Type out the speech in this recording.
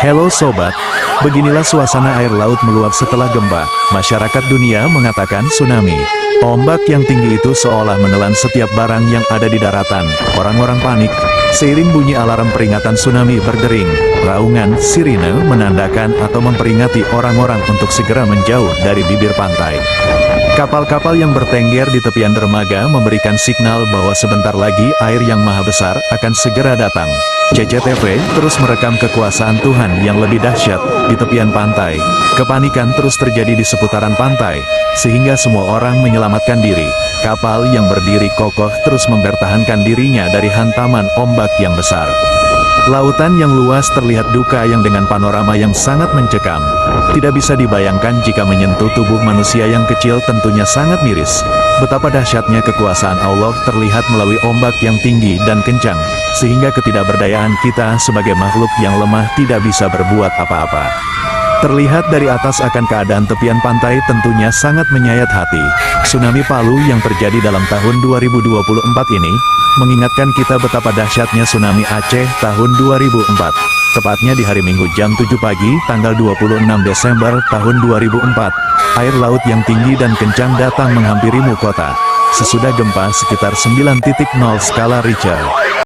Halo sobat, beginilah suasana air laut meluap setelah gempa. Masyarakat dunia mengatakan tsunami. Ombak yang tinggi itu seolah menelan setiap barang yang ada di daratan. Orang-orang panik. Seiring bunyi alarm peringatan tsunami berdering, raungan sirine menandakan atau memperingati orang-orang untuk segera menjauh dari bibir pantai. Kapal-kapal yang bertengger di tepian dermaga memberikan signal bahwa sebentar lagi air yang maha besar akan segera datang. CCTV terus merekam kekuasaan Tuhan yang lebih dahsyat di tepian pantai. Kepanikan terus terjadi di seputaran pantai, sehingga semua orang menyelamatkan diri. Kapal yang berdiri kokoh terus mempertahankan dirinya dari hantaman ombak yang besar. Lautan yang luas terlihat duka yang dengan panorama yang sangat mencekam. Tidak bisa dibayangkan jika menyentuh tubuh manusia yang kecil tentunya sangat miris. Betapa dahsyatnya kekuasaan Allah terlihat melalui ombak yang tinggi dan kencang, sehingga ketidakberdayaan kita sebagai makhluk yang lemah tidak bisa berbuat apa-apa. Terlihat dari atas akan keadaan tepian pantai tentunya sangat menyayat hati. Tsunami Palu yang terjadi dalam tahun 2024 ini, mengingatkan kita betapa dahsyatnya tsunami Aceh tahun 2004. Tepatnya di hari Minggu jam 7 pagi, tanggal 26 Desember tahun 2004, air laut yang tinggi dan kencang datang menghampiri ibu kota. Sesudah gempa sekitar 9.0 skala Richter.